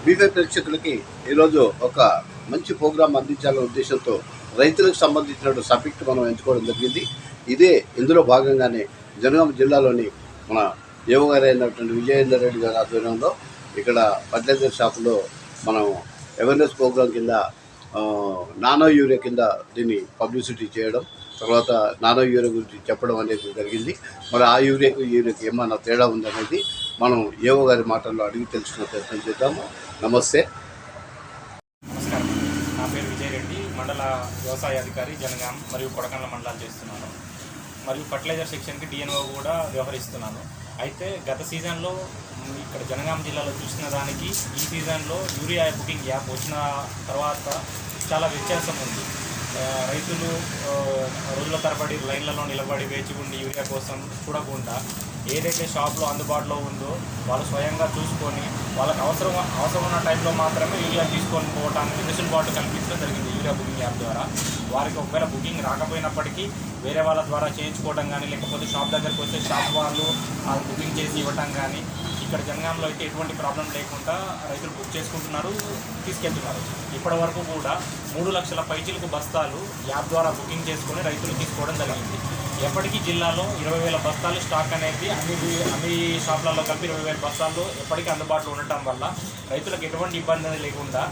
బీఫై ప్రేక్షకులకి ఈరోజు ఒక మంచి ప్రోగ్రాం అందించాలనే ఉద్దేశంతో రైతులకు సంబంధించిన సబ్జెక్ట్ మనం ఎంచుకోవడం జరిగింది. ఇందులో భాగంగానే జనగామ జిల్లాలోని మన ఏవో గారు అయినటువంటి విజయేందర్ రెడ్డి గారి ఆధ్వర్యంలో ఇక్కడ ఫర్టిలైజర్ షాపులో మనం అవేర్నెస్ ప్రోగ్రాం కింద నానో యూరియా కింద దీన్ని పబ్లిసిటీ చేయడం, తర్వాత నానో యూరియా గురించి చెప్పడం అనేది జరిగింది. మరి ఆ యూరియాకి ఏమన్నా తేడా ఉందనేది మనం ఏవో గారి మాటల్లో అడిగి తెలుసుకునే ప్రయత్నం చేద్దాము. నమస్తే. నమస్కారం. నా పేరు విజయ్ రెడ్డి, మండల వ్యవసాయ అధికారి జనగాం మరియు కొడకండ్ల మండలాలు చేస్తున్నాను. మరియు ఫర్టిలైజర్ సెక్షన్కి డిఎన్ఓ కూడా వ్యవహరిస్తున్నాను. అయితే గత సీజన్లో ఇక్కడ జనగాం జిల్లాలో చూసిన దానికి ఈ సీజన్లో యూరియా బుకింగ్ యాప్ వచ్చిన తర్వాత చాలా వ్యత్యాసం ఉంది. రైతులు రోజుల తరబడి లైన్లలో నిలబడి వేచి ఉండి యూరియా కోసం చూడకుండా ఏదైతే షాప్లో అందుబాటులో ఉందో వాళ్ళు స్వయంగా చూసుకొని వాళ్ళకి అవసరం ఉన్న టైంలో మాత్రమే యూరియా తీసుకొని పోవడానికి వెసులుబాటు కల్పించడం జరిగింది యూరియా బుకింగ్ యాప్ ద్వారా. వారికి ఒకవేళ బుకింగ్ రాకపోయినప్పటికీ వేరే వాళ్ళ ద్వారా చేయించుకోవడం కానీ, లేకపోతే షాప్ దగ్గరికి వస్తే షాప్ వాళ్ళు అది బుకింగ్ చేసి ఇవ్వటం కానీ, ఇక్కడ జనగాంలో అయితే ఎటువంటి ప్రాబ్లం లేకుండా రైతులు బుక్ చేసుకుంటున్నారు, తీసుకెళ్తున్నారు. ఇప్పటి వరకు కూడా 3 లక్షల పైచీలకు బస్తాలు యాప్ ద్వారా బుకింగ్ చేసుకొని రైతులు తీసుకోవడం జరిగింది. ఎప్పటికీ జిల్లాలో 20,000 బస్తాలు స్టాక్ అనేది అన్ని షాపులలో కలిపి 20,000 బస్తాలు ఎప్పటికీ అందుబాటులో ఉండటం వల్ల రైతులకు ఎటువంటి ఇబ్బంది లేకుండా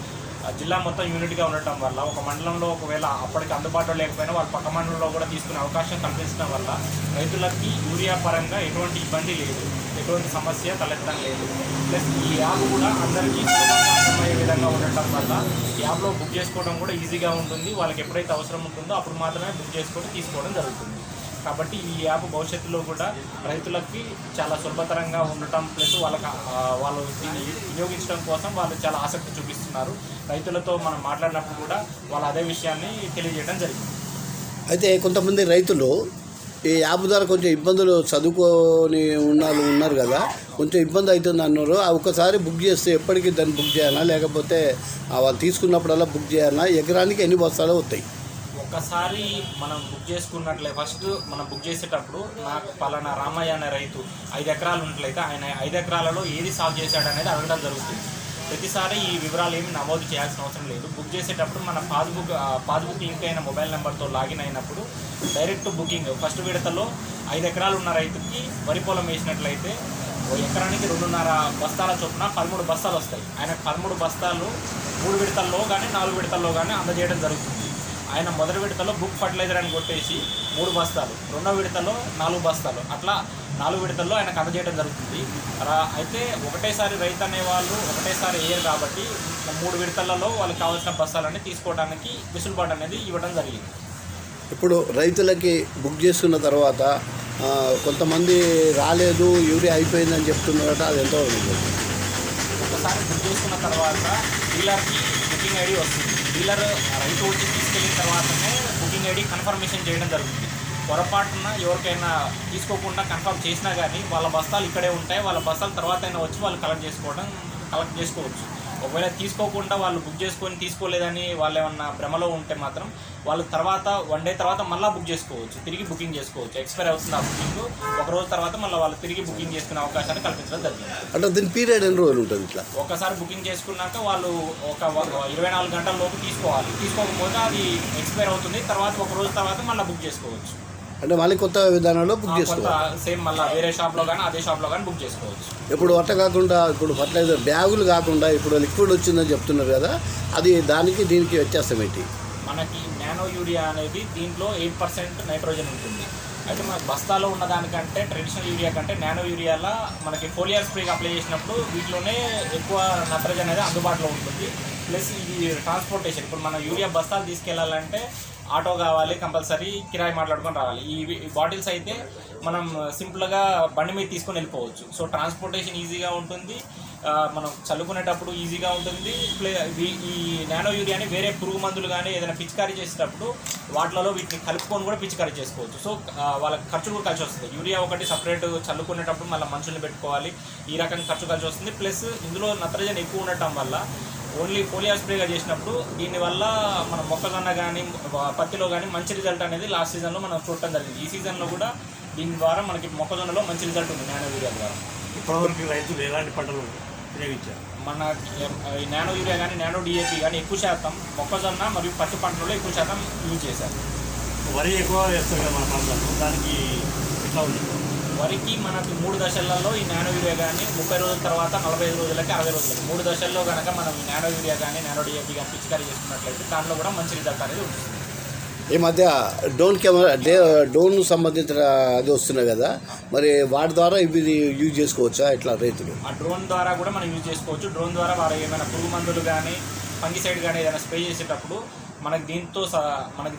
జిల్లా మొత్తం యూనిట్గా ఉండటం వల్ల ఒక మండలంలో ఒకవేళ అప్పటికి అందుబాటులో లేకపోయినా వాళ్ళు పక్క మండలంలో కూడా తీసుకునే అవకాశం కల్పించడం వల్ల రైతులకి యూరియా పరంగా ఎటువంటి ఇబ్బంది లేదు, ఎటువంటి సమస్య తలెత్తడం లేదు. ప్లస్ ఈ యాప్ కూడా అందరికీ సులభంగా అర్థమయ్యే విధంగా ఉండటం వల్ల యాప్లో బుక్ చేసుకోవడం కూడా ఈజీగా ఉంటుంది. వాళ్ళకి ఎప్పుడైతే అవసరం ఉంటుందో అప్పుడు మాత్రమే బుక్ చేసుకొని తీసుకోవడం జరుగుతుంది. కాబట్టి ఈ యాప్ భవిష్యత్తులో కూడా రైతులకి చాలా సులభతరంగా ఉండటం, ప్లస్ వాళ్ళు దీన్ని వినియోగించడం కోసం వాళ్ళు చాలా ఆసక్తి చూపిస్తున్నారు. రైతులతో మనం మాట్లాడినప్పుడు కూడా వాళ్ళు అదే విషయాన్ని తెలియజేయడం జరిగింది. అయితే కొంతమంది రైతులు ఈ యాప్ ద్వారా కొంచెం ఇబ్బందులు చదువుకొని ఉన్నారు కదా, కొంచెం ఇబ్బంది అవుతుంది అన్నారు. ఒకసారి బుక్ చేస్తే ఎప్పటికీ దాన్ని బుక్ చేయాలా, లేకపోతే వాళ్ళు తీసుకున్నప్పుడల్లా బుక్ చేయాలా? ఎకరానికి ఎన్ని బస్తాలు అవుతాయి? ఒక్కసారి మనం బుక్ చేసుకున్నట్లే ఫస్ట్ మనం బుక్ చేసేటప్పుడు నాకు పలానా రామయ్య అనే రైతు 5 ఎకరాలు ఉన్నట్లయితే ఆయన 5 ఎకరాలలో ఏది సాగు చేశాడు అనేది అడగడం జరుగుతుంది. ప్రతిసారి ఈ వివరాలు ఏమి నమోదు చేయాల్సిన అవసరం లేదు. బుక్ చేసేటప్పుడు మన పాస్బుక్ లింక్ అయిన మొబైల్ నెంబర్తో లాగిన్ అయినప్పుడు డైరెక్ట్ బుకింగ్ ఫస్ట్ విడతలో 5 ఎకరాలు ఉన్న రైతుకి వరి పొలం వేసినట్లయితే ఎకరానికి 2.5 బస్తాల చొప్పున 13 బస్తాలు వస్తాయి. ఆయనకు 13 బస్తాలు 3 విడతల్లో కానీ 4 విడతల్లో కానీ అందజేయడం జరుగుతుంది. ఆయన మొదటి విడతలో బుక్ ఫర్టిలైజర్ అని కొట్టేసి 3 బస్తాలు, రెండో విడతలో 4 బస్తాలు, అట్లా 4 విడతల్లో ఆయనకు అందజేయడం జరుగుతుంది. అయితే ఒకటేసారి రైతు అనేవాళ్ళు ఒకటేసారి వేయరు కాబట్టి 3 విడతలలో వాళ్ళకి కావాల్సిన బస్తాలన్నీ తీసుకోవడానికి వెసులుబాటు అనేది ఇవ్వడం జరిగింది. ఇప్పుడు రైతులకి బుక్ చేసుకున్న తర్వాత కొంతమంది రాలేదు, యూరియా అయిపోయిందని చెప్తున్నారట, అది ఎంతో ఒకసారి బుక్ చేసుకున్న తర్వాత డీలర్కి బుకింగ్ ఐడి వస్తుంది. డీలర్ రైతు వచ్చి తీసుకెళ్ళిన తర్వాతనే బుకింగ్ ఐడి కన్ఫర్మేషన్ చేయడం జరుగుతుంది. పొరపాటున ఎవరికైనా తీసుకోకుండా కన్ఫర్మ్ చేసినా కానీ వాళ్ళ బస్తాలు ఇక్కడే ఉంటాయి. వాళ్ళ బస్తాల తర్వాత అయినా వచ్చి వాళ్ళు కలెక్ట్ చేసుకోవచ్చు. ఒకవేళ తీసుకోకుండా వాళ్ళు బుక్ చేసుకొని తీసుకోలేదని వాళ్ళు ఏమన్నా భ్రమలో ఉంటే మాత్రం వాళ్ళు తర్వాత 1 డే తర్వాత మళ్ళీ బుక్ చేసుకోవచ్చు, తిరిగి బుకింగ్ చేసుకోవచ్చు. ఎక్స్పైర్ అవుతుంది ఆ బుకింగ్, 1 రోజు తర్వాత మళ్ళీ వాళ్ళు తిరిగి బుకింగ్ చేసుకునే అవకాశాన్ని కల్పించడం జరిగింది. అంటే దీని పీరియడ్ ఎన్ని రోజులు ఉంటుంది? ఇట్లా ఒకసారి బుకింగ్ చేసుకున్నాక వాళ్ళు ఒక 24 గంటల లోపు తీసుకోవాలి. తీసుకోకపోతే అది ఎక్స్పైర్ అవుతుంది. తర్వాత 1 రోజు తర్వాత మళ్ళీ బుక్ చేసుకోవచ్చు. అంటే మళ్ళీ కొత్త విధానంలో బుక్ చేసుకోవాలి. సేమ్ మళ్ళీ వేరే షాప్లో కానీ అదే షాప్లో కానీ బుక్ చేసుకోవచ్చు. ఇప్పుడు అట్ట కాకుండా ఇప్పుడు ఫర్టిలైజర్ బ్యాగులు కాకుండా ఇప్పుడు లిక్విడ్ వచ్చిందని చెప్తున్నారు కదా, అది దానికి దీనికి వ్యత్యాసం ఏంటి? మనకి నానో యూరియా అనేది దీంట్లో 8% నైట్రోజన్ ఉంటుంది. అయితే మనకు బస్తాలో ఉన్న దానికంటే ట్రెడిషనల్ యూరియా కంటే నానో యూరియాలో మనకి ఫోలియర్ స్ప్రేకి అప్లై చేసినప్పుడు వీటిలోనే ఎక్కువ నత్రజని అనేది అందుబాటులో ఉంటుంది. ప్లస్ ఇది ట్రాన్స్పోర్టేషన్, ఇప్పుడు మనం యూరియా బస్తాలు తీసుకెళ్లాలంటే ఆటో కావాలి, కంపల్సరీ కిరాయి మాట్లాడుకొని రావాలి. ఈ బాటిల్స్ అయితే మనం సింపుల్గా బండి మీద తీసుకొని వెళ్ళిపోవచ్చు. సో ట్రాన్స్పోర్టేషన్ ఈజీగా ఉంటుంది, మనం చల్లుకునేటప్పుడు ఈజీగా ఉంటుంది. ఈ నానో యూరియాని వేరే పురుగు మందులు కానీ ఏదైనా పిచికారీ చేసేటప్పుడు వాటిలలో వీటిని కలుపుకొని కూడా పిచికారీ చేసుకోవచ్చు. సో వాళ్ళకి ఖర్చు కూడా కలిసి వస్తుంది. యూరియా ఒకటి సపరేట్ చల్లుకునేటప్పుడు మళ్ళీ మనుషుల్ని పెట్టుకోవాలి, ఈ రకంగా ఖర్చు కలిసి వస్తుంది. ప్లస్ ఇందులో నత్రజని ఎక్కువ ఉండటం వల్ల ఓన్లీ ఫోలియర్ స్ప్రేగా చేసినప్పుడు దీనివల్ల మన మొక్కజొన్న కానీ పత్తిలో కానీ మంచి రిజల్ట్ అనేది లాస్ట్ సీజన్లో మనం చూడటం జరిగింది. ఈ సీజన్లో కూడా దీని ద్వారా మనకి మొక్కజొన్నలో మంచి రిజల్ట్ ఉంది నానో యూరియా ద్వారా. ఇప్పటివరకు రైతులు ఎలాంటి పంటలు ఉపయోగించారు? మన ఈ నానో యూరియా కానీ నానో డిఏపి కానీ ఎక్కువ శాతం మొక్కజొన్న మరియు పత్తి పంటలలో ఎక్కువ శాతం యూజ్ చేశారు. వరి ఎక్కువ వేస్తారు కదా మన ప్రాంతాల్లో, దానికి ఎట్లా ఉంది? వరికి మనకి 3 దశలలో ఈ నానో యూరియా కానీ 30 రోజుల తర్వాత 45 రోజులకి 60 రోజులకి 3 దశల్లో కనుక మనం ఈ నానో యూరియా కానీ నానో డిఏపి కానీ పిచికారీ చేసుకున్నట్లయితే దాంట్లో కూడా మంచి రిజల్ట్ అనేది ఉంటుంది. ఈ మధ్య డ్రోన్ సంబంధించిన అది వస్తున్నాయి కదా, మరి వాటి ద్వారా ఇవి యూజ్ చేసుకోవచ్చా ఇట్లా రైతులు? ఆ డ్రోన్ ద్వారా కూడా మనం యూజ్ చేసుకోవచ్చు. డ్రోన్ ద్వారా వారు ఏమైనా పురుగు మందులు కానీ ఫంగిసైడ్ కానీ ఏదైనా స్ప్రే చేసేటప్పుడు మనకి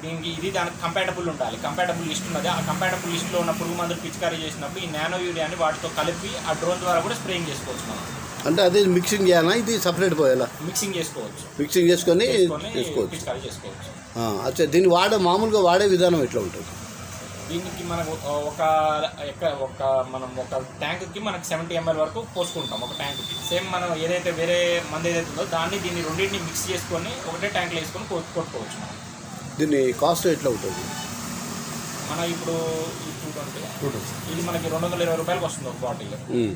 దీనికి ఇది దానికి కంపాటబుల్ ఉండాలి. కంపాటబుల్ లిస్ట్ ఉన్నది. ఆ కంపాటబుల్ లిస్ట్లో ఉన్న పురుగు మందులు పిచికారీ చేసినప్పుడు ఈ నానో యూరియాని వాటితో కలిపి ఆ డ్రోన్ ద్వారా కూడా స్ప్రేయింగ్ చేసుకోవచ్చు మనం. అంటే అదే మిక్సింగ్ చేయాలా, ఇది సపరేట్ పోయాలా? మిక్సింగ్ చేసుకోవచ్చు. మిక్సింగ్ చేసుకొని చేసుకోవచ్చు. పిచికారీ చేసుకోవచ్చు. అచ్చా, దీన్ని మామూలుగా వాడే విధానం ఎట్లా ఉంటుంది? దీనికి మనకు మనం ఒక ట్యాంక్కి మనకు 70 ml వరకు పోసుకుంటాం ఒక ట్యాంక్కి. సేమ్ మనం ఏదైతే వేరే మంది ఏదైతే ఉందో దీన్ని రెండింటిని మిక్స్ చేసుకొని ఒకటే ట్యాంక్లో వేసుకొని కొట్టుకోవచ్చు మనం. దీన్ని కాస్ట్ ఎట్లా ఉంటుంది? మన ఇప్పుడు ఇది మనకి 220 రూపాయలకు వస్తుంది ఒక బాటిల్.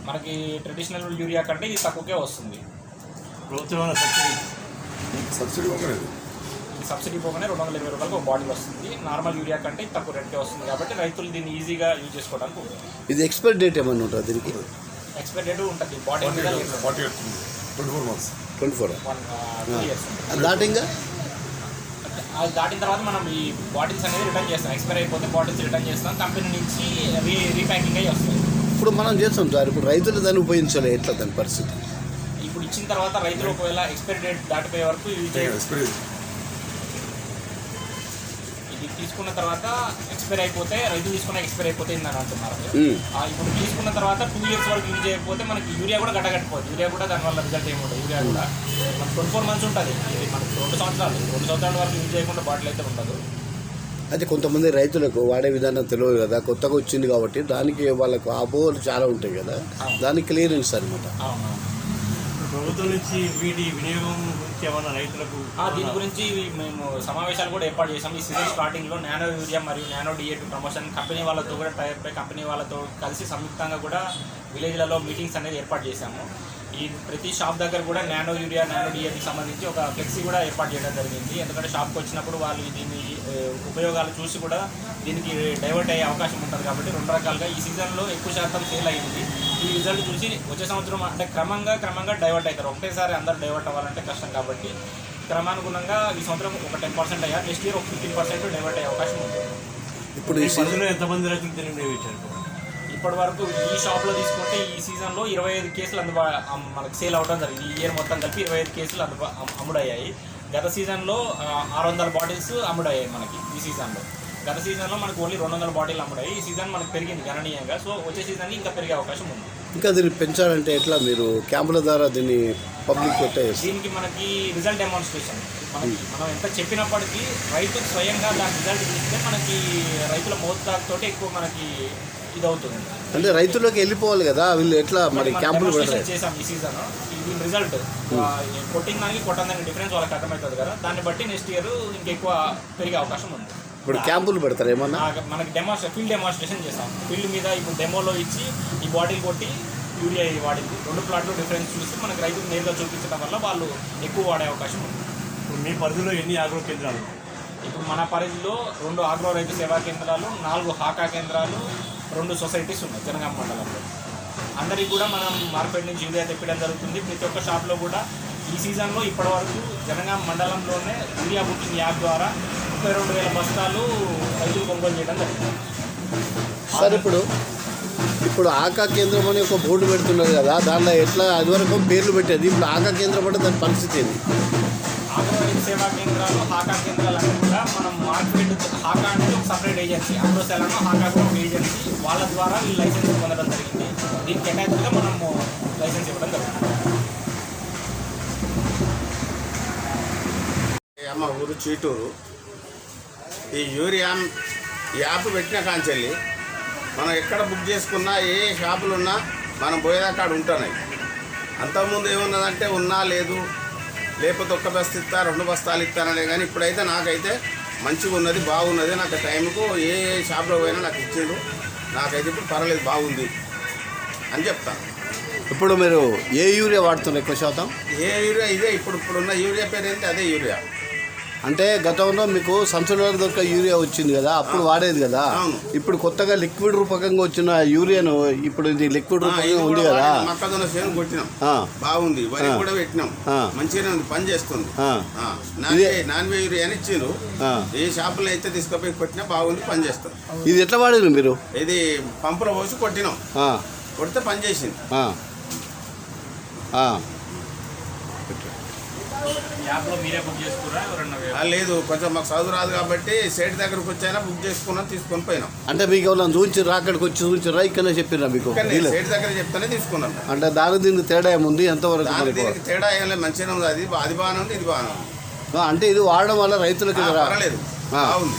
మనకి ట్రెడిషనల్ యూరియా కంటే ఇది తక్కువకే వస్తుంది. సబ్సిడీ పోగానే 220 రూపాయలకు ఒక బాటిల్ వస్తుంది. నార్మల్ యూరియా కంటే తక్కువ రేట్కే వస్తుంది కాబట్టి రైతులు దీన్ని ఈజీగా యూజ్ చేసుకోవడానికి ఉంటుంది. ఇది ఎక్స్పైరీ డేట్ ఏమైనా ఉంటుంది దీనికి? ఎక్స్పైరీ డేట్ ఉంటుంది బాటిల్ మీద 24 years. అది దాటిన తర్వాత మనం ఈ బాటిల్స్ అనేది రిటర్న్ చేస్తాం. ఎక్స్పైర్ అయిపోతే బాటిల్స్ రిటర్న్ చేస్తాం. కంపెనీ నుంచి రీప్యాకింగ్ అయ్యి వస్తుంది. ఇప్పుడు మనం చేస్తాం సార్, ఇప్పుడు రైతులు దాన్ని ఉపయోగించాలి, ఎట్లా దాని పరిస్థితి? ఇప్పుడు ఇచ్చిన తర్వాత రైతులు ఒకవేళ ఎక్స్పైరీ డేట్ దాటిపోయే వరకు ఇది తీసుకున్న తర్వాత ఎక్స్పైర్ అయిపోతే రైతు తీసుకున్న ఎక్స్పైర్ అయిపోతుంది అని అంటున్నారు. ఇప్పుడు తీసుకున్న తర్వాత 2 years వరకు యూజ్ చేయకపోతే మనకి యూరియా కూడా గట్టగట్టిపోతుంది. యూరియా కూడా దానివల్ల రిజల్ట్ ఏముంటుంది. యూరియా కూడా మనకు 24 months ఉంటుంది. ఇది మనకు 2 సంవత్సరాల వరకు యూజ్ చేయకుండా బాటిల్ అయితే ఉండదు. అయితే కొంతమంది రైతులకు వాడే విధానం తెలియదు కదా, కొత్తగా వచ్చింది కాబట్టి దానికి వాళ్ళకు అపోహలు చాలా ఉంటాయి కదా, దానికి క్లియరెన్స్ అనమాట. ప్రభుత్వం నుంచి వీటి వినియోగం గురించి ఏమన్నా రైతులకు దీని గురించి మేము సమావేశాలు కూడా ఏర్పాటు చేసాం. ఈ సీజన్ స్టార్టింగ్లో నానో యూరియా మరియు నానో డిఏపి ప్రమోషన్ కంపెనీ వాళ్ళతో కూడా టైప్ అయి కంపెనీ వాళ్ళతో కలిసి సంయుక్తంగా కూడా విలేజ్లలో మీటింగ్స్ అనేది ఏర్పాటు చేశాము. ఈ ప్రతి షాప్ దగ్గర కూడా నానో యూరియా నానో డిఏపికి సంబంధించి ఒక ఫ్లెక్సీ కూడా ఏర్పాటు చేయడం జరిగింది. ఎందుకంటే షాప్కి వచ్చినప్పుడు వాళ్ళు దీని ఉపయోగాలు చూసి కూడా దీనికి డైవర్ట్ అయ్యే అవకాశం ఉంటుంది కాబట్టి 2 రకాలుగా ఈ సీజన్లో ఎక్కువ శాతం సేల్ అయ్యింది. ఈ రిజల్ట్ చూసి వచ్చే సంవత్సరం అంటే క్రమంగా డైవర్ట్ అవుతారు. ఒకటేసారి అందరూ డైవర్ట్ అవ్వాలంటే కష్టం కాబట్టి క్రమానుగుణంగా ఈ సంవత్సరం ఒక 10% అయ్యారు. నెక్స్ట్ ఇయర్ ఒక 15% డైవర్ట్ అయ్యే అవకాశం ఉంటుంది. ఇప్పుడు ఈ సీజన్లో ఎంతమంది రైతులు దీన్ని వినియోగించారు? ఇప్పటి వరకు ఈ షాప్లో తీసుకుంటే ఈ సీజన్లో 25 కేసులు మనకు సేల్ అవడం జరిగింది. ఈ ఇయర్ మొత్తం కలిపి 25 కేసులు అమ్ముడయ్యాయి. గత సీజన్లో 600 బాటిల్స్ అమ్ముడయ్యాయి మనకి. ఈ సీజన్లో గత సీజన్లో మనకు ఓన్లీ 200 బాటిల్ అమ్ముడాయి. ఈ సీజన్ మనకు పెరిగింది గణనీయంగా. సో వచ్చే సీజన్ ఇంకా పెరిగే అవకాశం ఉంది. ఇంకా దీన్ని పెంచాలంటే ఎట్లా? మీరు క్యాంపుల ద్వారా దీన్ని పబ్లిక్ దీనికి మనకి రిజల్ట్ డెమాన్స్ట్రేషన్ మనం ఎంత చెప్పినప్పటికీ రైతు స్వయంగా దాని రిజల్ట్ చూస్తే మనకి రైతుల మోతాదుతోటి ఎక్కువ మనకి ఇది అవుతుంది. అంటే రైతుల్లోకి వెళ్ళిపోవాలి కదా, వీళ్ళు ఎట్లా మరి క్యాంపులు చేసాం ఈ సీజన్. ఈ రిజల్ట్ కొట్టిన దానికి కొట్టిన దానికి డిఫరెన్స్ వాళ్ళకి అర్థమవుతుంది కదా, దాన్ని బట్టి నెక్స్ట్ ఇయర్ ఇంకెక్కువ పెరిగే అవకాశం ఉంది. ఇప్పుడు క్యాంపులు పెడతారు ఏమన్నా? మనకి ఫీల్డ్ డెమాన్స్ట్రేషన్ చేస్తాం. ఫీల్డ్ మీద ఇప్పుడు డెమోలో ఇచ్చి ఈ బాటిల్ కొట్టి యూరియా వాడింది 2 ప్లాట్లు డిఫరెన్స్ చూసి మనకి రైతులు నేరుగా చూపించడం వల్ల వాళ్ళు ఎక్కువ వాడే అవకాశం ఉంది. మీ పరిధిలో ఎన్ని ఆగ్రో కేంద్రాలు? ఇప్పుడు మన పరిధిలో 2 ఆగ్రో రైతు సేవా కేంద్రాలు, 4 హాకా కేంద్రాలు, 2 సొసైటీస్ ఉన్నాయి జనగాం మండలంలో. అందరికీ కూడా మనం మార్కెట్ నుంచి యూరియా తెప్పడం జరుగుతుంది. ప్రతి ఒక్క షాప్లో కూడా ఈ సీజన్లో ఇప్పటివరకు జనగాం మండలంలోనే యూరియా బుకింగ్ యాప్ ద్వారా 32,000 బస్తాలు రైతులు కొనుగోలు చేయడం జరిగింది. సార్ ఇప్పుడు ఆకా కేంద్రం అని ఒక బోర్డు పెడుతున్నారు కదా, దాంట్లో ఎట్లా అది వరకు పేర్లు పెట్టేది, ఇప్పుడు ఆకా కేంద్రం అంటే దాని పరిస్థితి ఏంది? ఆగ్రో రైతు సేవా కేంద్రాలు, హాకా కేంద్రాలు అన్నీ కూడా మనం మార్కెట్ హాకా అంటే ఒక సపరేట్ ఏజెన్సీ, ఆగ్రో సెలను హాకా కూడా ఒక ఏజెన్సీ, వాళ్ళ ద్వారా ఈ లైసెన్స్ పొందడం జరిగింది. దీనికి అటాచ్గా మనము లైసెన్స్ ఇవ్వడం జరుగుతుంది. మా ఊరు చీటూరు. ఈ యూరియా యాప్ పెట్టిన కాంచెల్లి మనం ఎక్కడ బుక్ చేసుకున్నా ఏ షాపులు ఉన్నా మనం పోయేదాకా అక్కడ ఉంటున్నాయి. అంతకుముందు ఏమున్నదంటే ఉన్నా లేదు లేకపోతే ఒక్క బస్తా ఇస్తా 2 బస్తాలు ఇస్తానలే. కానీ ఇప్పుడైతే నాకైతే మంచిగా ఉన్నది, బాగున్నది. నాకు టైంకు ఏ షాప్లో పోయినా నాకు ఇచ్చిండ్రు. నాకైతే ఇప్పుడు పర్వాలేదు, బాగుంది అని చెప్తాను. ఇప్పుడు మీరు ఏ యూరియా వాడుతున్నారు ఎక్కువ శాతం? ఏ యూరియా ఇదే ఇప్పుడున్న యూరియా పేరు ఏంటి, అదే యూరియా. అంటే గతంలో మీకు సంచులలో దొరికే యూరియా వచ్చింది కదా, అప్పుడు వాడేది కదా. అవును. ఇప్పుడు కొత్తగా లిక్విడ్ రూపకంగా వచ్చిన యూరియాను ఇప్పుడు ఇది లిక్విడ్ రూపకంగా ఉంది కదా. మొక్కజొన్న చేను కొట్టినాం, బాగుంది. వరి కూడా పెట్టినాం, మంచిగానే ఉంది, పని చేస్తుంది. నాన్ యూరియా అని ఇచ్చిండ్రు. ఏ షాపులో అయితే తీసుకుపోయి కొట్టినా బాగుంది, పని చేస్తుంది. ఇది ఎట్లా వాడేది మీరు? ఇది పంపులో పోసి కొట్టినాం, కొడితే పని చేసింది. యాప్లో మీరే బుక్ చేసుకురా ఎవరన్నా? లేదు, కొంచెం మాకు చదువు రాదు కాబట్టి సేట్ దగ్గరకు వచ్చైనా బుక్ చేసుకున్నాం, తీసుకొని పోయినాం. అంటే మీకు ఎవరైనా చూపించారా, అక్కడికి వచ్చి చూపించారా, ఇక్కడనే చెప్పిరా మీకు? సేట్ దగ్గర చెప్తానే తీసుకున్నాం. అంటే దానికి దీనికి తేడా ఏముంది, ఎంతవరకు దీనికి తేడా ఏం లేదు, మంచిగా ఉంది. అది బాగానే ఉంది, ఇది బాగానే ఉంది. అంటే ఇది వాడడం వల్ల రైతులకి పర్వాలేదు, బాగుంది.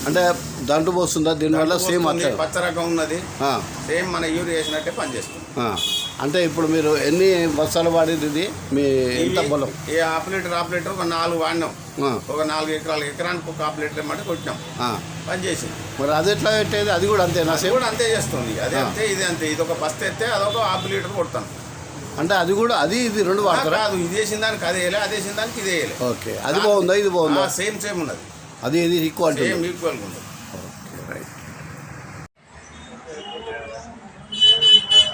అంటే దంటు పోస్తుందా దీనివల్ల? సేమ్ పచ్చ రకం ఉన్నది, సేమ్ మన యూరియా వేసినట్టే పనిచేస్తుంది. అంటే ఇప్పుడు మీరు ఎన్ని బస్తాలు వాడేది ఇది? మీ ఎంత పొలం? ఏ హాఫ్ లీటర్ ఒక 4 వాడినాం. ఒక 4 ఎకరాలు, ఎకరానికి ఒక హాఫ్ లీటర్ మట్టి కొట్టినాం, పని చేసింది. మరి అది ఎట్లా పెట్టేది? అది కూడా అంతేనా? సేమ్ కూడా అంతే చేస్తుంది. అదే అంతే, ఇది అంతే. ఇది ఒక బస్తా ఎత్తే అదొక హాఫ్ లీటర్ కొడతాను. అంటే అది కూడా అది ఇది 2 వాడతారా? అది ఇది వేసిన దానికి అది వేయలే, అది వేసిన దానికి ఇది వేయలే. ఓకే, అది బాగుందా ఇది బాగుందా? సేమ్ ఉన్నది, అది ఇది ఈక్వల్ ఈక్వల్గా ఉంది.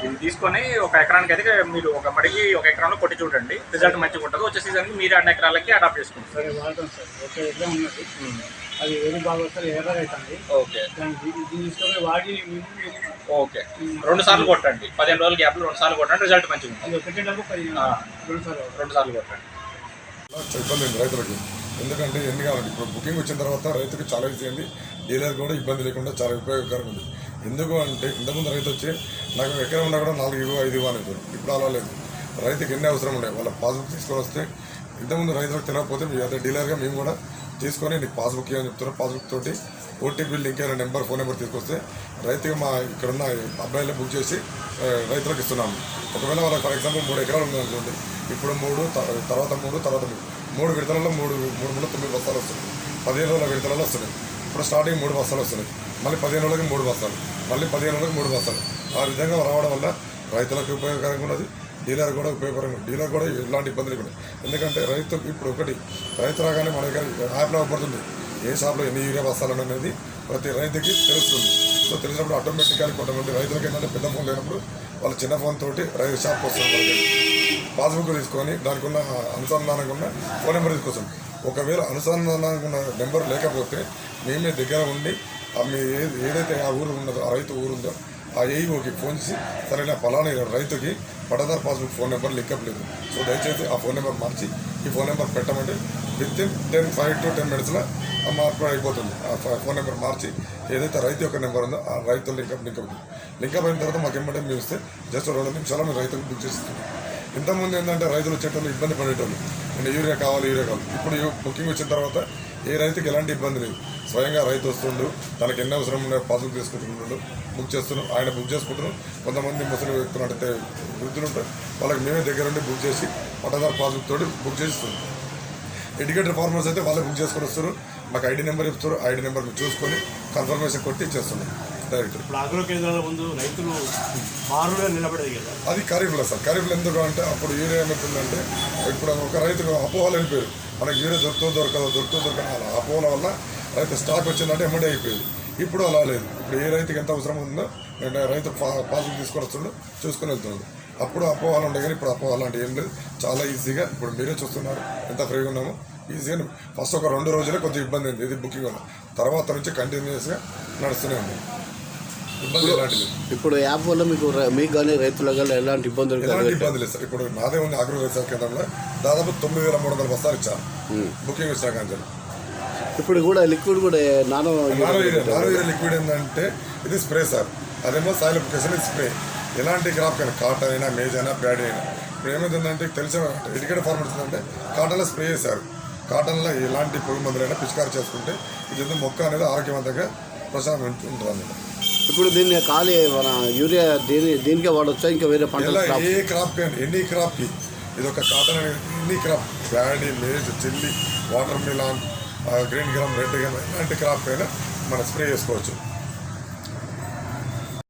ఇది తీసుకొని ఒక ఎకరానికి అయితే మీరు ఒక మడికి ఒక ఎకరంలో కొట్టి చూడండి, రిజల్ట్ మంచిగా ఉంటుంది. వచ్చే సీజన్కి మీరు 2 ఎకరాలకి అడాప్ట్ చేసుకుంటారు. సరే వాడతాం సార్. ఒక ఎకరం ఉన్నది, అది ఏది బాగా వస్తుంది, ఎర్ర అవుతుంది. ఓకే, దీన్ని తీసుకొని వాడి ఓకే 2 సార్లు కొట్టండి. 15 రోజుల గ్యాప్లో 2 సార్లు కొట్టండి, రిజల్ట్ మంచిగా ఉంటుంది. అది ఒకటే డబ్బు 2 సార్లు కొట్టండి. ఇబ్బంది అయింది రైతులకి. ఎందుకంటే ఎన్ని కావాలండి, ఇప్పుడు బుకింగ్ వచ్చిన తర్వాత రైతుకి చాలా ఈజీ అయింది, డీలర్ కూడా ఇబ్బంది లేకుండా చాలా ఉపయోగకరంగా ఉంది. ఎందుకు అంటే ఇంతకుముందు రైతు వచ్చి నాకు ఎకరం ఉన్నా కూడా 4 ఇవ్వు 5 ఇవ్వు అనేది, ఇప్పుడు అలా లేదు. రైతుకి ఎన్ని అవసరం ఉండే వాళ్ళ పాస్బుక్ తీసుకొని వస్తే, ఇంతకుముందు రైతులకు తెలియకపోతే మీ అదే డీలర్గా మేము కూడా తీసుకొని నీకు పాస్బుక్ ఏమని చెప్తున్నారు, పాస్బుక్ తోటి ఓటీపీ లింక్ అయిన ఫోన్ నెంబర్ తీసుకొస్తే రైతుకి మా ఇక్కడున్న అబ్బాయిలే బుక్ చేసి రైతులకు ఇస్తున్నాము. ఒకవేళ వాళ్ళకి ఫర్ ఎగ్జాంపుల్ 3 ఎకరాలు ఉందనుకోండి, ఇప్పుడు 3 తర్వాత 3 విడతలలో 9 బస్తాలు వస్తున్నాయి. 15 రోజుల విడతలలో వస్తున్నాయి. ఇప్పుడు స్టార్టింగ్ 3 బస్తాలు వస్తున్నాయి, మళ్ళీ 15 రోజులకి 3 బస్తాలు, మళ్ళీ 15 రోజులకి 3 బస్తాలు. ఆ విధంగా రావడం వల్ల రైతులకు ఉపయోగకరంగా ఉన్నది, డీలర్ కూడా ఉపయోగకరంగా, డీలర్ కూడా ఎలాంటి ఇబ్బంది లేకుండా. ఎందుకంటే రైతు ఇప్పుడు ఒకటి రైతు రాగానే మన దగ్గర యాప్లో పడుతుంది ఏ షాప్లో ఎన్ని యూరియా బస్తాలు అనేది ప్రతి రైతుకి తెలుస్తుంది. సో తెలిసినప్పుడు ఆటోమేటిక్గా కొంతమంది రైతులకి ఏంటంటే పెద్ద ఫోన్ లేనప్పుడు వాళ్ళు చిన్న ఫోన్ తోటి రైతు షాప్కి వస్తుంది, పాస్బుక్ తీసుకొని దానికి ఉన్న అనుసంధానంగా ఉన్న ఫోన్ నెంబర్ తీసుకొస్తాం. ఒకవేళ అనుసంధానంగా ఉన్న నెంబర్ లేకపోతే మేమే దగ్గర ఉండి మీ ఏదైతే ఆ ఊరు ఉన్నదో, ఆ రైతు ఊరు ఉందో ఆ ఏఈఓకి ఫోన్ చేసి సరైన ఫలానా రైతుకి pattadar passbook phone number link up లేదు, సో దయచేసి ఆ ఫోన్ నెంబర్ మార్చి ఈ ఫోన్ నెంబర్ పెట్టమంటే వితిన్ 5 to 10 minutesలో ఆ మార్పు అయిపోతుంది. ఆ ఫోన్ నెంబర్ మార్చి ఏదైతే రైతు యొక్క నెంబర్ ఉందో ఆ రైతు లింకప్ అయిన తర్వాత మాకు ఏమంటే మేము ఇస్తే జస్ట్ 2 నిమిషాలు మేము రైతులకు బుక్ చేస్తున్నాం. ఇంతకుముందు ఏంటంటే రైతులు వచ్చేటోళ్ళు ఇబ్బంది పడేటోళ్ళు, అంటే యూరియా కావాలి. ఇప్పుడు బుకింగ్ వచ్చిన తర్వాత ఏ రైతుకి ఎలాంటి ఇబ్బంది లేదు. స్వయంగా రైతు వస్తుండు, తనకి ఎన్ని అవసరం ఉన్నాయో పాస్బుక్ తీసుకుంటున్నాడు, బుక్ చేస్తున్నాం, ఆయన బుక్ చేసుకుంటున్నాం. కొంతమంది ముసలి వ్యక్తులు అంటే వృద్ధులు ఉంటారు, వాళ్ళకి మేమే దగ్గర ఉండి బుక్ చేసి పట్టదారు పాస్బుక్ తోటి బుక్ చేస్తున్నాం. ఎడ్యుకేటెడ్ ఫార్మర్స్ అయితే వాళ్ళే బుక్ చేసుకొని వస్తారు, మాకు ఐడి నెంబర్ ఇస్తారు, ఐడి నెంబర్ చూసుకొని కన్ఫర్మేషన్ కొట్టి ఇచ్చేస్తున్నాం డైరెక్ట్. ఇప్పుడు అగ్రో కేంద్రాల ముందు రైతులు మారుగా నిలబడేది కదా, అది ఖరీఫ్లో సార్. ఖరీఫ్లో ఎందుకు అంటే అప్పుడు యూరియా ఏమవుతుందంటే, ఇప్పుడు ఒక రైతుకు అపోహలు వెళ్ళిపోయారు, మనకు యూరియా దొరకదు అలా అపోహల వల్ల రైతు స్టాక్ వచ్చిందంటే ఎమ్మడే అయిపోయింది. ఇప్పుడు అలా లేదు. ఇప్పుడు ఏ రైతుకి ఎంత అవసరం ఉందో రైతు పాస్బుక్ తీసుకొని వస్తుండో చూసుకొని వెళ్తున్నాడు. అప్పుడు అపోహలు ఉండే కానీ ఇప్పుడు అపోహలు అంటే ఏం లేదు, చాలా ఈజీగా. ఇప్పుడు మీరే చూస్తున్నారు ఎంత ఫ్రీగా ఉన్నామో, ఈజీగా. ఫస్ట్ ఒక 2 రోజులే కొంచెం ఇబ్బంది అయింది ఇది బుకింగ్ వల్ల, తర్వాత నుంచి కంటిన్యూస్గా నడుస్తూనే ఉంది, ఇబ్బంది ఎలాంటి లేదు. ఇప్పుడు యాప్ వల్ల మీకు కానీ రైతులకు కానీ ఎలాంటి ఇబ్బందులు లేదు సార్. ఇప్పుడు నాదే ఉంది అగ్రో వ్యవసాయ కేంద్రంలో దాదాపు 9,300 బస్తాలు ఇచ్చారు బుకింగ్ వచ్చిన కానీ. ఇప్పుడు కూడా లిక్విడ్ కూడా నానో యూరియా లిక్విడ్ ఏంటంటే ఇది స్ప్రే సార్, అదేమో సాయిల్ అప్లికేషన్, ఇది స్ప్రే. ఎలాంటి క్రాప్ కానీ కాటన్ అయినా, మేజ్ అయినా, ప్యాడీ అయినా. ఇప్పుడు ఏమైందంటే తెలిసిన ఎడ్యుకేటెడ్ ఫార్మర్స్ అంటే కాటన్లో స్ప్రే చేశారు. కాటన్లో ఎలాంటి పురుగు మందులైనా పిచికారి చేసుకుంటే ఇది మొక్క అనేది ఆరోగ్యవంతంగా ప్రశాంతం ఉంటుంది. ఇప్పుడు దీన్ని ఖాళీ మన యూరియా దీనికే వాడొచ్చా ఇంకా వేరే పంటలు? ఏ క్రాప్ కానీ ఎనీ క్రాప్కి ఇది ఒక కాటన్ అనేది any crop paddy, maize, chilli, water melon, green gram, red gram ఇలాంటి క్రాప్ అయినా మనం స్ప్రే చేసుకోవచ్చు.